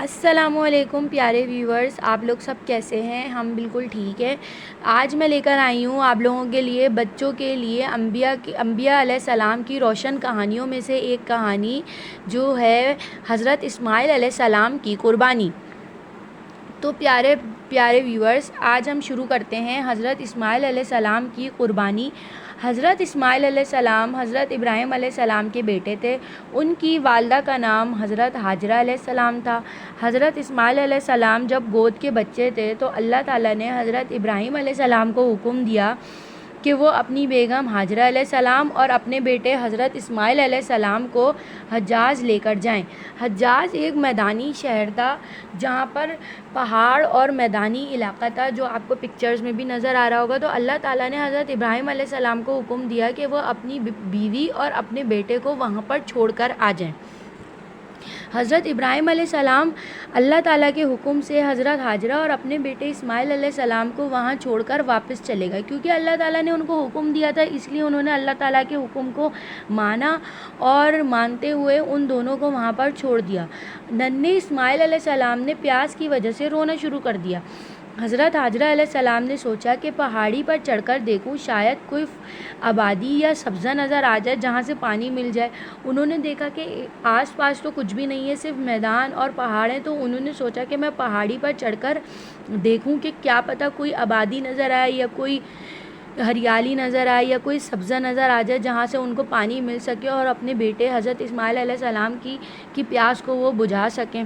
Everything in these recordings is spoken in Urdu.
السلام علیکم پیارے ویورز، آپ لوگ سب کیسے ہیں؟ ہم بالکل ٹھیک ہیں۔ آج میں لے کر آئی ہوں آپ لوگوں کے لیے، بچوں کے لیے انبیاء علیہ السلام کی روشن کہانیوں میں سے ایک کہانی، جو ہے حضرت اسماعیل علیہ السلام کی قربانی۔ تو پیارے ویورز، آج ہم شروع کرتے ہیں حضرت اسماعیل علیہ السلام کی قربانی۔ حضرت اسماعیل علیہ السلام حضرت ابراہیم علیہ السلام کے بیٹے تھے۔ ان کی والدہ کا نام حضرت ہاجرہ علیہ السلام تھا۔ حضرت اسماعیل علیہ السلام جب گود کے بچے تھے تو اللہ تعالیٰ نے حضرت ابراہیم علیہ السلام کو حکم دیا کہ وہ اپنی بیگم ہاجرہ علیہ السلام اور اپنے بیٹے حضرت اسماعیل علیہ السلام کو حجاز لے کر جائیں۔ حجاز ایک میدانی شہر تھا، جہاں پر پہاڑ اور میدانی علاقہ تھا، جو آپ کو پکچرز میں بھی نظر آ رہا ہوگا۔ تو اللہ تعالیٰ نے حضرت ابراہیم علیہ السلام کو حکم دیا کہ وہ اپنی بیوی اور اپنے بیٹے کو وہاں پر چھوڑ کر آ جائیں۔ حضرت ابراہیم علیہ السلام اللہ تعالیٰ کے حکم سے حضرت ہاجرہ اور اپنے بیٹے اسماعیل علیہ السلام کو وہاں چھوڑ کر واپس چلے گئے، کیونکہ اللہ تعالیٰ نے ان کو حکم دیا تھا، اس لیے انہوں نے اللہ تعالیٰ کے حکم کو مانا اور مانتے ہوئے ان دونوں کو وہاں پر چھوڑ دیا۔ ننھے اسماعیل علیہ السلام نے پیاس کی وجہ سے رونا شروع کر دیا۔ حضرت ہاجرہ علیہ السلام نے سوچا کہ پہاڑی پر چڑھ کر دیکھوں، شاید کوئی آبادی یا سبزہ نظر آ جائے جہاں سے پانی مل جائے۔ انہوں نے دیکھا کہ آس پاس تو کچھ بھی نہیں ہے، صرف میدان اور پہاڑ ہیں۔ تو انہوں نے سوچا کہ میں پہاڑی پر چڑھ کر دیکھوں کہ کیا پتہ کوئی آبادی نظر آئے یا کوئی ہریالی نظر آئے یا کوئی سبزہ نظر آ جائے جہاں سے ان کو پانی مل سکے اور اپنے بیٹے حضرت اسماعیل علیہ السلام کی پیاس کو وہ بجھا سکیں۔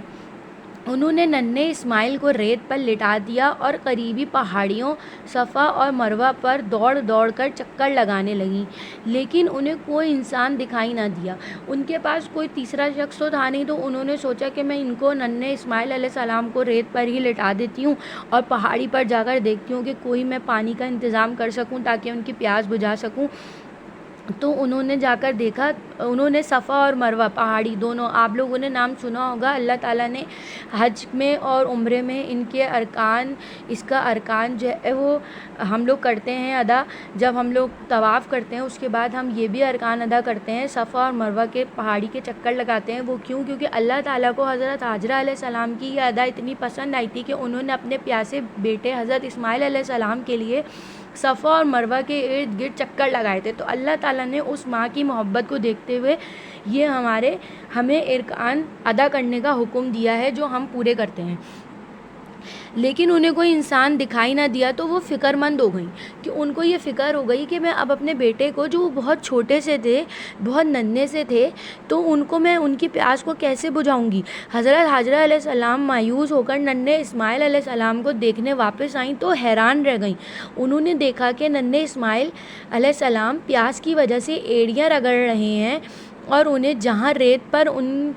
انہوں نے ننھے اسماعیل کو ریت پر لٹا دیا اور قریبی پہاڑیوں صفا اور مروہ پر دوڑ کر چکر لگانے لگیں، لیکن انہیں کوئی انسان دکھائی نہ دیا۔ ان کے پاس کوئی تیسرا شخص تو تھا نہیں، تو انہوں نے سوچا کہ میں ان کو ننھے اسماعیل علیہ السلام کو ریت پر ہی لٹا دیتی ہوں اور پہاڑی پر جا کر دیکھتی ہوں کہ کوئی میں پانی کا انتظام کر سکوں تاکہ ان کی پیاس بجھا سکوں۔ تو انہوں نے جا کر دیکھا، انہوں نے صفا اور مروہ پہاڑی دونوں، آپ لوگوں نے نام سنا ہوگا، اللہ تعالیٰ نے حج میں اور عمرے میں ان کے ارکان، اس کا ارکان جو ہے وہ ہم لوگ کرتے ہیں ادا۔ جب ہم لوگ طواف کرتے ہیں اس کے بعد ہم یہ بھی ارکان ادا کرتے ہیں، صفا اور مروہ کے پہاڑی کے چکر لگاتے ہیں۔ وہ کیوں؟ کیونکہ اللہ تعالیٰ کو حضرت ہاجرہ علیہ السلام کی یہ ادا اتنی پسند آئی تھی کہ انہوں نے اپنے پیاسے بیٹے حضرت اسماعیل علیہ السلام کے لیے صفا اور مروہ کے ارد گرد چکر لگائے تھے۔ تو اللہ تعالیٰ نے اس ماں کی محبت کو دیکھتے ہوئے یہ ہمیں ارکان ادا کرنے کا حکم دیا ہے، جو ہم پورے کرتے ہیں۔ لیکن انہیں کوئی انسان دکھائی نہ دیا، تو وہ فکر مند ہو گئیں کہ ان کو یہ فکر ہو گئی کہ میں اب اپنے بیٹے کو، جو وہ بہت چھوٹے سے تھے، بہت ننھے سے تھے، تو میں ان کی پیاس کو کیسے بجھاؤں گی۔ حضرت ہاجرہ علیہ السلام مایوس ہو کر ننھے اسماعیل علیہ السلام کو دیکھنے واپس آئیں تو حیران رہ گئیں۔ انہوں نے دیکھا کہ ننھے اسماعیل علیہ السلام پیاس کی وجہ سے ایڑیاں رگڑ رہے ہیں، اور انہیں جہاں ریت پر ان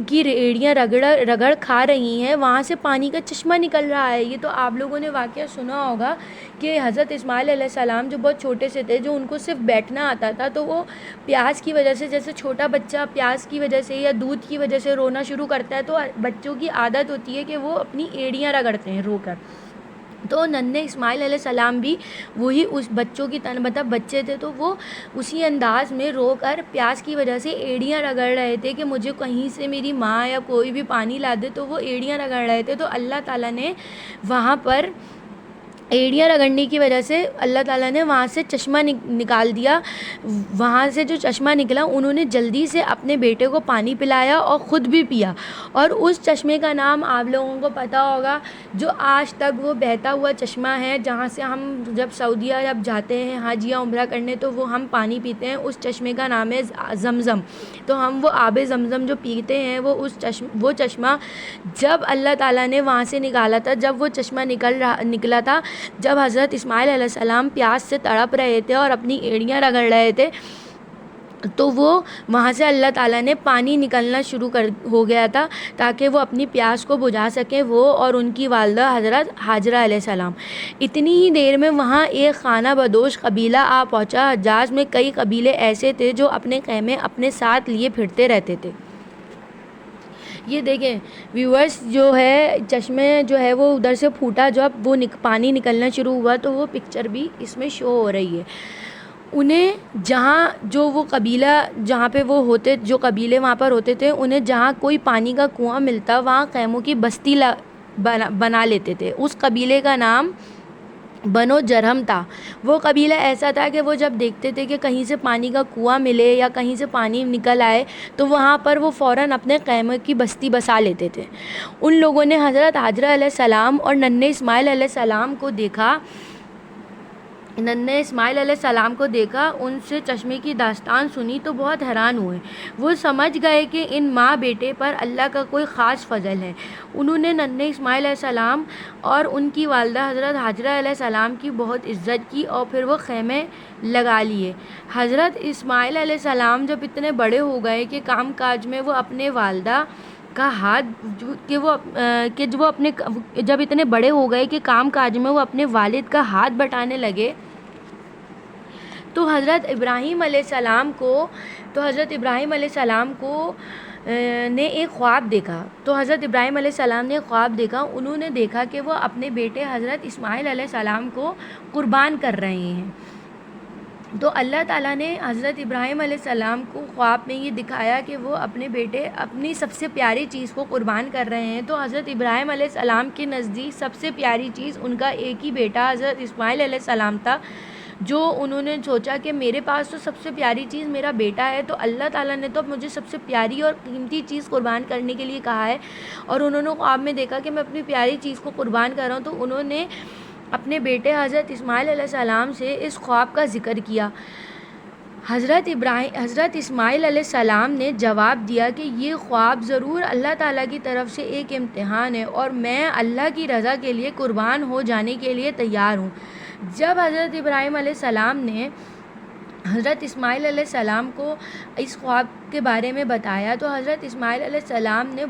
کی ایڑیاں رگڑ کھا رہی ہیں وہاں سے پانی کا چشمہ نکل رہا ہے۔ یہ تو آپ لوگوں نے واقعہ سنا ہوگا کہ حضرت اسماعیل علیہ السلام جو بہت چھوٹے سے تھے، جو ان کو صرف بیٹھنا آتا تھا، تو وہ پیاس کی وجہ سے، جیسے چھوٹا بچہ پیاس کی وجہ سے یا دودھ کی وجہ سے رونا شروع کرتا ہے، تو بچوں کی عادت ہوتی ہے کہ وہ اپنی ایڑیاں رگڑتے ہیں رو کر۔ تو ننھے اسماعیل علیہ السلام بھی وہی اس بچوں کی طرح، مطلب بچے تھے تو وہ اسی انداز میں رو کر پیاس کی وجہ سے ایڑیاں رگڑ رہے تھے کہ مجھے کہیں سے میری ماں یا کوئی بھی پانی لا دے، تو وہ ایڑیاں رگڑ رہے تھے۔ تو اللہ تعالیٰ نے وہاں پر ایڑیاں رگڑنے کی وجہ سے اللہ تعالیٰ نے وہاں سے چشمہ نکال دیا۔ وہاں سے جو چشمہ نکلا، انہوں نے جلدی سے اپنے بیٹے کو پانی پلایا اور خود بھی پیا، اور اس چشمے کا نام آپ لوگوں کو پتہ ہوگا، جو آج تک وہ بہتا ہوا چشمہ ہے، جہاں سے ہم جب سعودیہ جب جاتے ہیں حج یا عمرہ کرنے تو وہ ہم پانی پیتے ہیں، اس چشمے کا نام ہے زمزم۔ تو ہم وہ آب زمزم جو پیتے ہیں، وہ چشمہ جب اللہ تعالیٰ نے وہاں سے نکالا تھا، جب وہ چشمہ نکلا تھا، جب حضرت اسماعیل علیہ السلام پیاس سے تڑپ رہے تھے اور اپنی ایڑیاں رگڑ رہے تھے، تو وہ وہاں سے اللہ تعالیٰ نے پانی نکلنا شروع ہو گیا تھا تاکہ وہ اپنی پیاس کو بجھا سکیں، وہ اور ان کی والدہ حضرت ہاجرہ علیہ السلام۔ اتنی ہی دیر میں وہاں ایک خانہ بدوش قبیلہ آ پہنچا۔ حجاز میں کئی قبیلے ایسے تھے جو اپنے خیمے اپنے ساتھ لیے پھرتے رہتے تھے۔ یہ دیکھیں ویورز، جو ہے چشمے جو ہے وہ ادھر سے پھوٹا، جب وہ پانی نکلنا شروع ہوا تو وہ پکچر بھی اس میں شو ہو رہی ہے۔ انہیں جہاں جو وہ قبیلہ جہاں پہ وہ ہوتے جو قبیلے وہاں پر ہوتے تھے انہیں جہاں کوئی پانی کا کنواں ملتا وہاں خیموں کی بستی بنا لیتے تھے. اس قبیلے کا نام بنو جرہم تھا. وہ قبیلہ ایسا تھا کہ وہ جب دیکھتے تھے کہ کہیں سے پانی کا کنواں ملے یا کہیں سے پانی نکل آئے تو وہاں پر وہ فوراً اپنے خیمے کی بستی بسا لیتے تھے. ان لوگوں نے حضرت ہاجرہ علیہ السلام اور ننھے اسماعیل علیہ السلام کو دیکھا ان سے چشمے کی داستان سنی تو بہت حیران ہوئے. وہ سمجھ گئے کہ ان ماں بیٹے پر اللہ کا کوئی خاص فضل ہے. انہوں نے ننھے اسماعیل علیہ السلام اور ان کی والدہ حضرت ہاجرہ علیہ السلام کی بہت عزت کی اور پھر وہ خیمے لگا لیے. حضرت اسماعیل علیہ السلام جب اتنے بڑے ہو گئے کہ کام کاج میں وہ اپنے والدہ کا ہاتھ جب اتنے بڑے ہو گئے کہ کام کاج میں وہ اپنے والد کا ہاتھ بٹانے لگے تو حضرت ابراہیم علیہ السلام نے ایک خواب دیکھا. انہوں نے دیکھا کہ وہ اپنے بیٹے حضرت اسماعیل علیہ السلام کو قربان کر رہے ہیں. تو اللہ تعالیٰ نے حضرت ابراہیم علیہ السلام کو خواب میں یہ دکھایا کہ وہ اپنے بیٹے اپنی سب سے پیاری چیز کو قربان کر رہے ہیں. تو حضرت ابراہیم علیہ السلام کے نزدیک سب سے پیاری چیز ان کا ایک ہی بیٹا حضرت اسماعیل علیہ السلام تھا. جو انہوں نے سوچا کہ میرے پاس تو سب سے پیاری چیز میرا بیٹا ہے تو اللہ تعالیٰ نے تو مجھے سب سے پیاری اور قیمتی چیز قربان کرنے کے لیے کہا ہے. اور انہوں نے خواب میں دیکھا کہ میں اپنی پیاری چیز کو قربان کر رہا ہوں. تو انہوں نے اپنے بیٹے حضرت اسماعیل علیہ السلام سے اس خواب کا ذکر کیا. حضرت اسماعیل علیہ السلام نے جواب دیا کہ یہ خواب ضرور اللہ تعالیٰ کی طرف سے ایک امتحان ہے اور میں اللہ کی رضا کے لیے قربان ہو جانے کے لیے تیار ہوں. جب حضرت ابراہیم علیہ السلام نے حضرت اسماعیل علیہ السلام کو اس خواب کے بارے میں بتایا تو حضرت اسماعیل علیہ السلام نے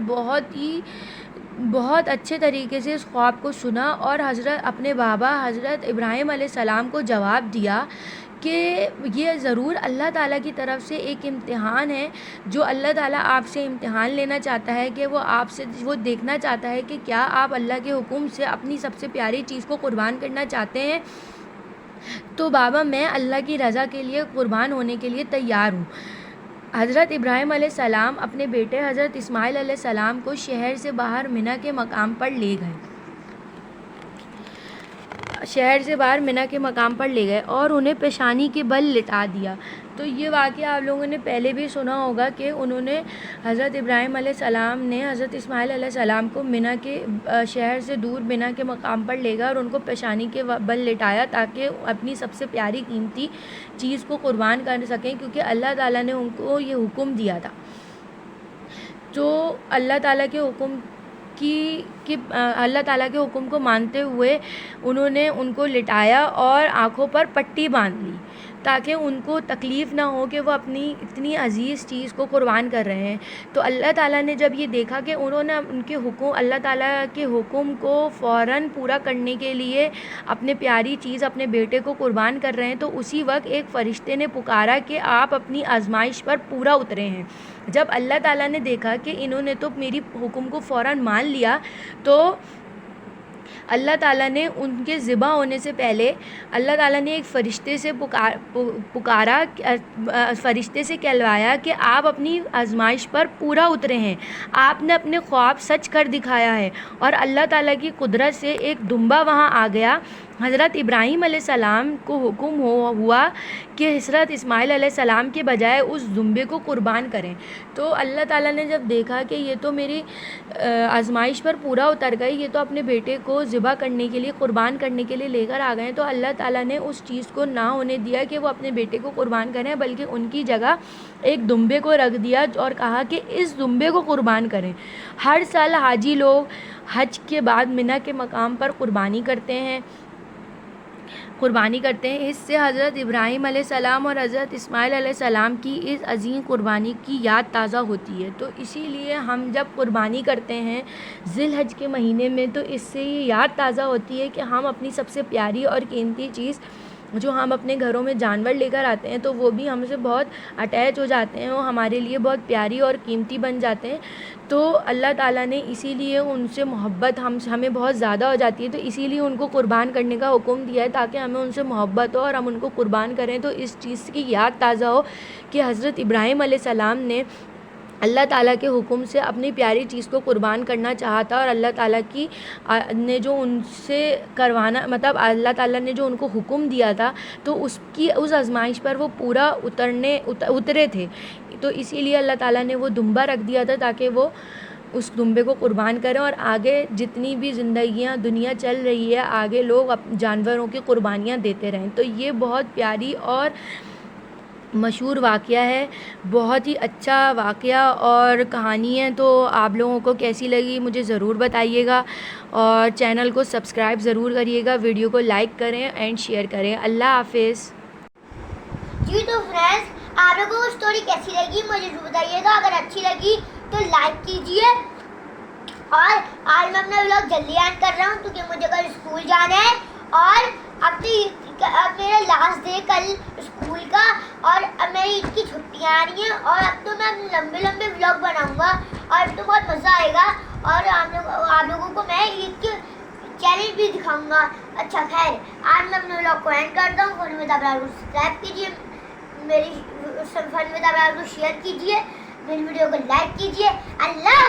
بہت اچھے طریقے سے اس خواب کو سنا اور اپنے بابا حضرت ابراہیم علیہ السلام کو جواب دیا کہ یہ ضرور اللہ تعالیٰ کی طرف سے ایک امتحان ہے. جو اللہ تعالیٰ آپ سے امتحان لینا چاہتا ہے کہ وہ دیکھنا چاہتا ہے کہ کیا آپ اللہ کے حکم سے اپنی سب سے پیاری چیز کو قربان کرنا چاہتے ہیں. تو بابا میں اللہ کی رضا کے لیے قربان ہونے کے لیے تیار ہوں. حضرت ابراہیم علیہ السلام اپنے بیٹے حضرت اسماعیل علیہ السلام کو شہر سے باہر منی کے مقام پر لے گئے اور انہیں پیشانی کے بل لٹا دیا. تو یہ واقعہ آپ لوگوں نے پہلے بھی سنا ہوگا کہ انہوں نے حضرت ابراہیم علیہ السلام نے حضرت اسماعیل علیہ السلام کو منی کے شہر سے دور منی کے مقام پر لے گئے اور ان کو پیشانی کے بل لٹایا تاکہ اپنی سب سے پیاری قیمتی چیز کو قربان کر سکیں کیونکہ اللہ تعالیٰ نے ان کو یہ حکم دیا تھا. تو اللہ تعالیٰ کے حکم کو مانتے ہوئے انہوں نے ان کو لٹایا اور آنکھوں پر پٹی باندھ لی تاکہ ان کو تکلیف نہ ہو کہ وہ اپنی اتنی عزیز چیز کو قربان کر رہے ہیں. تو اللہ تعالیٰ نے جب یہ دیکھا کہ انہوں نے اللہ تعالیٰ کے حکم کو فوراً پورا کرنے کے لیے اپنے پیاری چیز اپنے بیٹے کو قربان کر رہے ہیں تو اسی وقت ایک فرشتے نے پکارا کہ آپ اپنی آزمائش پر پورا اترے ہیں. جب اللہ تعالیٰ نے دیکھا کہ انہوں نے تو میری حکم کو فوراً مان لیا تو اللہ تعالیٰ نے ان کے ذبح ہونے سے پہلے اللہ تعالیٰ نے ایک فرشتے سے پکارا فرشتے سے کہلوایا کہ آپ اپنی آزمائش پر پورا اترے ہیں. آپ نے اپنے خواب سچ کر دکھایا ہے. اور اللہ تعالیٰ کی قدرت سے ایک دمبا وہاں آ گیا. حضرت ابراہیم علیہ السلام کو حکم ہوا کہ حضرت اسماعیل علیہ السلام کے بجائے اس دمبے کو قربان کریں. تو اللہ تعالیٰ نے جب دیکھا کہ یہ تو میری آزمائش پر پورا اتر گئی, یہ تو اپنے بیٹے کو ذبح کرنے کے لیے قربان کرنے کے لیے لے کر آ گئے, تو اللہ تعالیٰ نے اس چیز کو نہ ہونے دیا کہ وہ اپنے بیٹے کو قربان کریں بلکہ ان کی جگہ ایک دمبے کو رکھ دیا اور کہا کہ اس دمبے کو قربان کریں. ہر سال حاجی لوگ حج کے بعد منی کے مقام پر قربانی کرتے ہیں. اس سے حضرت ابراہیم علیہ السلام اور حضرت اسماعیل علیہ السلام کی اس عظیم قربانی کی یاد تازہ ہوتی ہے. تو اسی لیے ہم جب قربانی کرتے ہیں ذی الحج کے مہینے میں تو اس سے یہ یاد تازہ ہوتی ہے کہ ہم اپنی سب سے پیاری اور قیمتی چیز جو ہم اپنے گھروں میں جانور لے کر آتے ہیں تو وہ بھی ہم سے بہت اٹیچ ہو جاتے ہیں، وہ ہمارے لیے بہت پیاری اور قیمتی بن جاتے ہیں. تو اللہ تعالیٰ نے اسی لیے ان سے محبت ہمیں بہت زیادہ ہو جاتی ہے، تو اسی لیے ان کو قربان کرنے کا حکم دیا ہے تاکہ ہمیں ان سے محبت ہو اور ہم ان کو قربان کریں. تو اس چیز کی یاد تازہ ہو کہ حضرت ابراہیم علیہ السلام نے اللہ تعالیٰ کے حکم سے اپنی پیاری چیز کو قربان کرنا چاہا تھا، اور اللہ تعالیٰ کی نے جو ان سے کروانا، مطلب اللہ تعالیٰ نے جو ان کو حکم دیا تھا تو اس آزمائش پر وہ پورا اترے تھے. تو اسی لیے اللہ تعالیٰ نے وہ دمبا رکھ دیا تھا تاکہ وہ اس دمبے کو قربان کریں، اور آگے جتنی بھی زندگیاں دنیا چل رہی ہے آگے لوگ جانوروں کی قربانیاں دیتے رہیں. تو یہ بہت پیاری اور مشہور واقعہ ہے، بہت ہی اچھا واقعہ اور کہانی ہے. تو آپ لوگوں کو کیسی لگی مجھے ضرور بتائیے گا، اور چینل کو سبسکرائب ضرور کریے گا، ویڈیو کو لائک کریں اینڈ شیئر کریں. اللہ حافظ. جی تو فرینڈس، آپ لوگوں کو اسٹوری کیسی لگی مجھے ضرور بتائیے گا. اگر اچھی لگی تو لائک کیجیے. اور آج میں اپنا ولاگ جلدی اینڈ کر رہا ہوں کیونکہ مجھے کل اسکول جانا ہے، اور اب میرا لاسٹ ڈے کل اسکول کا، اور اب میری عید کی چھٹیاں آ رہی ہیں، اور اب تو میں لمبے لمبے ولاگ بناؤں گا اور اب تو بہت مزہ آئے گا. اور آپ لوگوں کو میں عید کے چیلنج بھی دکھاؤں گا. اچھا خیر، آج میں اپنے ولاگ کو اینڈ کرتا ہوں. فن ود ابرار کو سبسکرائب کیجیے، میری فن ود ابرار کو شیئر کیجیے، میری ویڈیو کو لائک کیجیے. اللہ